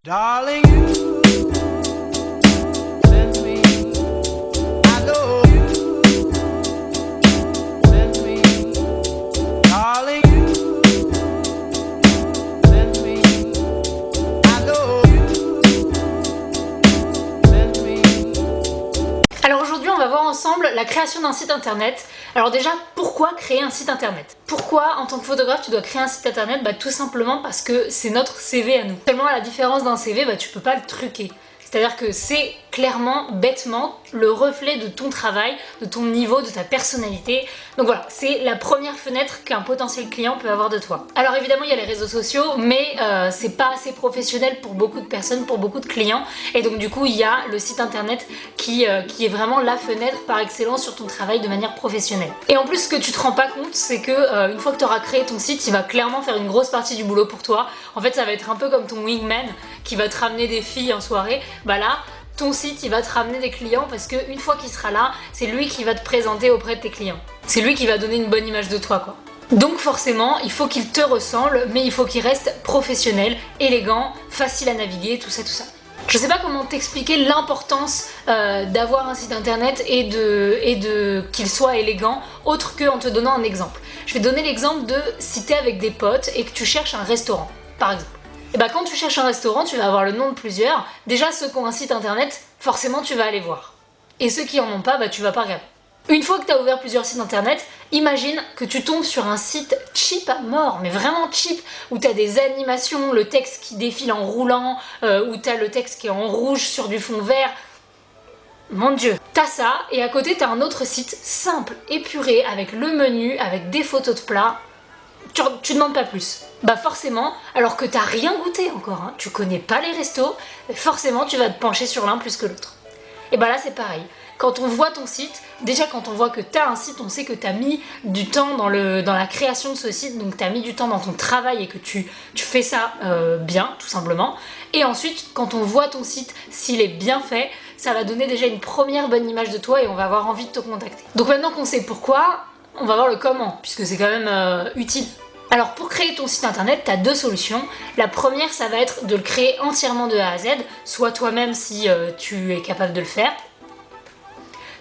Darling, you send me, I know you send me, darling, you send me, I know you send me. Alors aujourd'hui on va voir ensemble la création d'un site internet. Alors déjà, pourquoi créer un site internet? Pourquoi en tant que photographe tu dois créer un site internet? Tout simplement parce que c'est notre CV à nous. Seulement à la différence d'un CV, tu peux pas le truquer. C'est-à-dire que c'est clairement, bêtement, le reflet de ton travail, de ton niveau, de ta personnalité. Donc voilà, c'est la première fenêtre qu'un potentiel client peut avoir de toi. Alors évidemment, il y a les réseaux sociaux, mais c'est pas assez professionnel pour beaucoup de personnes, pour beaucoup de clients. Et donc du coup, il y a le site internet qui est vraiment la fenêtre par excellence sur ton travail de manière professionnelle. Et en plus, ce que tu te rends pas compte, c'est que une fois que tu auras créé ton site, il va clairement faire une grosse partie du boulot pour toi. En fait, ça va être un peu comme ton wingman qui va te ramener des filles en soirée. Là, ton site il va te ramener des clients parce qu'une fois qu'il sera là, c'est lui qui va te présenter auprès de tes clients. C'est lui qui va donner une bonne image de toi quoi. Donc forcément, il faut qu'il te ressemble, mais il faut qu'il reste professionnel, élégant, facile à naviguer, tout ça, tout ça. Je sais pas comment t'expliquer l'importance d'avoir un site internet et de qu'il soit élégant, autre qu'en te donnant un exemple. Je vais donner l'exemple de si t'es avec des potes et que tu cherches un restaurant, par exemple. Et quand tu cherches un restaurant, tu vas avoir le nom de plusieurs. Déjà, ceux qui ont un site internet, forcément, tu vas aller voir. Et ceux qui en ont pas, tu vas pas regarder. Une fois que tu as ouvert plusieurs sites internet, imagine que tu tombes sur un site cheap à mort, mais vraiment cheap, où tu as des animations, le texte qui défile en roulant, où tu as le texte qui est en rouge sur du fond vert. Mon Dieu, t'as ça, et à côté, tu as un autre site simple, épuré, avec le menu, avec des photos de plats. Tu demandes pas plus. Forcément, alors que t'as rien goûté encore, hein, tu connais pas les restos, forcément tu vas te pencher sur l'un plus que l'autre. Et là c'est pareil. Quand on voit ton site, déjà quand on voit que t'as un site, on sait que t'as mis du temps dans la création de ce site, donc t'as mis du temps dans ton travail et que tu fais ça bien, tout simplement. Et ensuite, quand on voit ton site, s'il est bien fait, ça va donner déjà une première bonne image de toi et on va avoir envie de te contacter. Donc maintenant qu'on sait pourquoi, on va voir le comment, puisque c'est quand même utile. Alors pour créer ton site internet, tu as deux solutions. La première, ça va être de le créer entièrement de A à Z, soit toi-même si tu es capable de le faire,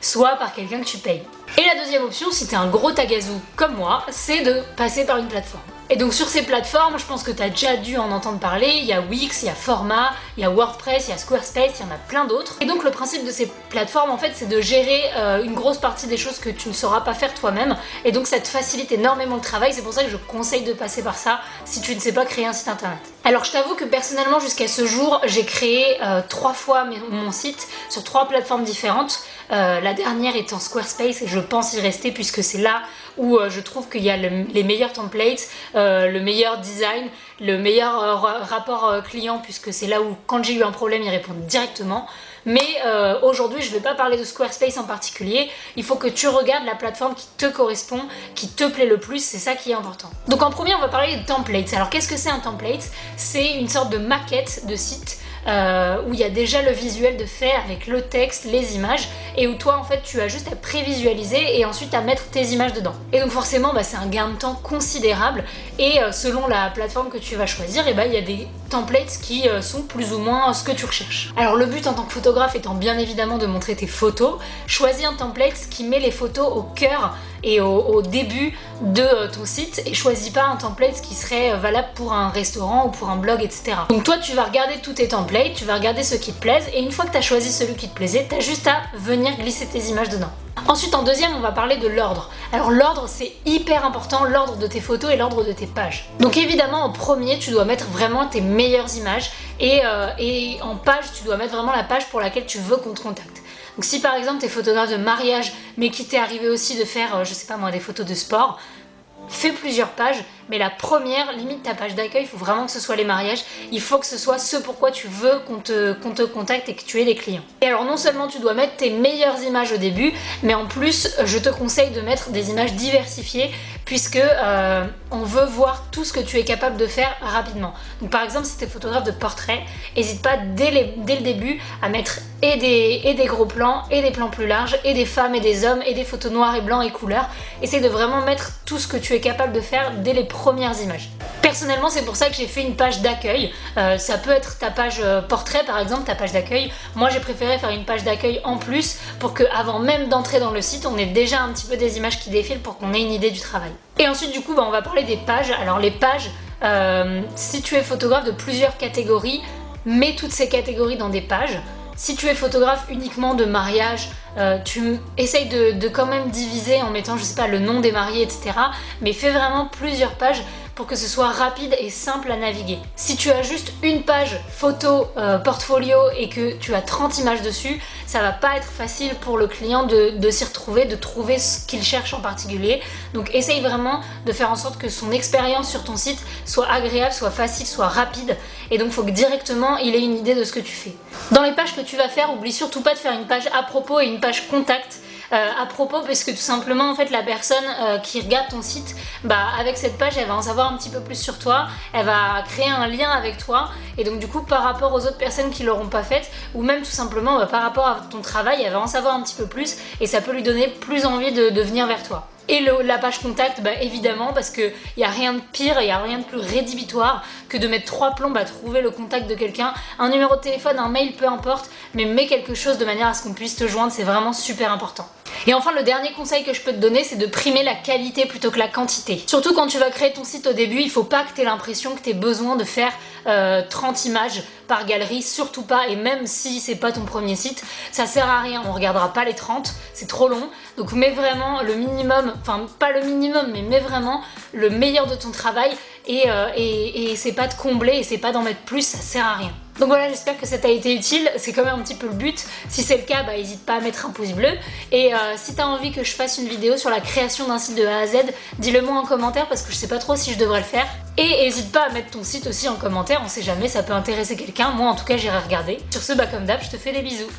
soit par quelqu'un que tu payes. Et la deuxième option, si tu es un gros tagazou comme moi, c'est de passer par une plateforme. Et donc sur ces plateformes, je pense que tu as déjà dû en entendre parler, il y a Wix, il y a Forma, il y a WordPress, il y a Squarespace, il y en a plein d'autres. Et donc le principe de ces plateformes en fait c'est de gérer une grosse partie des choses que tu ne sauras pas faire toi-même et donc ça te facilite énormément le travail, c'est pour ça que je conseille de passer par ça si tu ne sais pas créer un site internet. Alors je t'avoue que personnellement jusqu'à ce jour j'ai créé 3 fois mon site sur 3 plateformes différentes, la dernière étant Squarespace et je pense y rester puisque c'est là où je trouve qu'il y a les meilleurs templates, le meilleur design, le meilleur rapport client puisque c'est là où quand j'ai eu un problème ils répondent directement. Mais aujourd'hui je ne vais pas parler de Squarespace en particulier, il faut que tu regardes la plateforme qui te correspond, qui te plaît le plus, c'est ça qui est important. Donc en premier on va parler de templates. Alors qu'est-ce que c'est un template? C'est une sorte de maquette de site où il y a déjà le visuel de fait avec le texte, les images et où toi en fait tu as juste à prévisualiser et ensuite à mettre tes images dedans. Et donc forcément c'est un gain de temps considérable et selon la plateforme que tu vas choisir, il y a des templates qui sont plus ou moins ce que tu recherches. Alors le but en tant que photographe étant bien évidemment de montrer tes photos, choisis un template qui met les photos au cœur et au début de ton site et choisis pas un template qui serait valable pour un restaurant ou pour un blog, etc. Donc toi tu vas regarder tous tes templates, tu vas regarder ceux qui te plaisent et une fois que tu as choisi celui qui te plaisait, tu as juste à venir glisser tes images dedans. Ensuite en deuxième on va parler de l'ordre. Alors l'ordre c'est hyper important, l'ordre de tes photos et l'ordre de tes pages. Donc évidemment en premier tu dois mettre vraiment tes meilleures images et en page tu dois mettre vraiment la page pour laquelle tu veux qu'on te contacte. Donc si par exemple t'es photographe de mariage mais qu'il t'est arrivé aussi de faire je sais pas moi des photos de sport, fais plusieurs pages, mais la première, limite ta page d'accueil, il faut vraiment que ce soit les mariages, il faut que ce soit ce pourquoi tu veux qu'on te contacte et que tu aies des clients. Et alors non seulement tu dois mettre tes meilleures images au début, mais en plus je te conseille de mettre des images diversifiées puisque on veut voir tout ce que tu es capable de faire rapidement. Donc par exemple si tu es photographe de portrait, n'hésite pas dès le début à mettre et des gros plans, et des plans plus larges, et des femmes et des hommes, et des photos noires et blancs et couleurs. Essaye de vraiment mettre tout ce que tu es capable de faire dès les premières images. Personnellement, c'est pour ça que j'ai fait une page d'accueil. Ça peut être ta page portrait par exemple, ta page d'accueil. Moi j'ai préféré faire une page d'accueil en plus pour que avant même d'entrer dans le site, on ait déjà un petit peu des images qui défilent pour qu'on ait une idée du travail. Et ensuite du coup, on va parler des pages. Alors les pages, si tu es photographe de plusieurs catégories, mets toutes ces catégories dans des pages. Si tu es photographe uniquement de mariage, tu essayes de quand même diviser en mettant, je sais pas, le nom des mariés, etc. Mais fais vraiment plusieurs pages pour que ce soit rapide et simple à naviguer. Si tu as juste une page photo portfolio et que tu as 30 images dessus, ça va pas être facile pour le client de s'y retrouver, de trouver ce qu'il cherche en particulier. Donc essaye vraiment de faire en sorte que son expérience sur ton site soit agréable, soit facile, soit rapide. Et donc il faut que directement il ait une idée de ce que tu fais. Dans les pages que tu vas faire, oublie surtout pas de faire une page à propos et une page contact. À propos, parce que tout simplement en fait la personne qui regarde ton site, avec cette page elle va en savoir un petit peu plus sur toi, elle va créer un lien avec toi, et donc du coup par rapport aux autres personnes qui l'auront pas faite, ou même tout simplement par rapport à ton travail, elle va en savoir un petit peu plus et ça peut lui donner plus envie de venir vers toi. Et la page contact, évidemment, parce qu'il n'y a rien de pire, il n'y a rien de plus rédhibitoire que de mettre 3 plombs à trouver le contact de quelqu'un, un numéro de téléphone, un mail, peu importe, mais mets quelque chose de manière à ce qu'on puisse te joindre, c'est vraiment super important. Et enfin, le dernier conseil que je peux te donner, c'est de primer la qualité plutôt que la quantité. Surtout quand tu vas créer ton site au début, il faut pas que tu aies l'impression que tu aies besoin de faire 30 images par galerie, surtout pas, et même si c'est pas ton premier site, ça sert à rien, on regardera pas les 30, c'est trop long, donc mets vraiment le minimum, enfin pas le minimum, mais mets vraiment le meilleur de ton travail, et c'est pas de combler, et c'est pas d'en mettre plus, ça sert à rien. Donc voilà, j'espère que ça t'a été utile, c'est quand même un petit peu le but. Si c'est le cas, n'hésite pas à mettre un pouce bleu. Et si t'as envie que je fasse une vidéo sur la création d'un site de A à Z, dis-le moi en commentaire parce que je sais pas trop si je devrais le faire. Et n'hésite pas à mettre ton site aussi en commentaire, on sait jamais, ça peut intéresser quelqu'un. Moi en tout cas, j'irai regarder. Sur ce, comme d'hab, je te fais des bisous.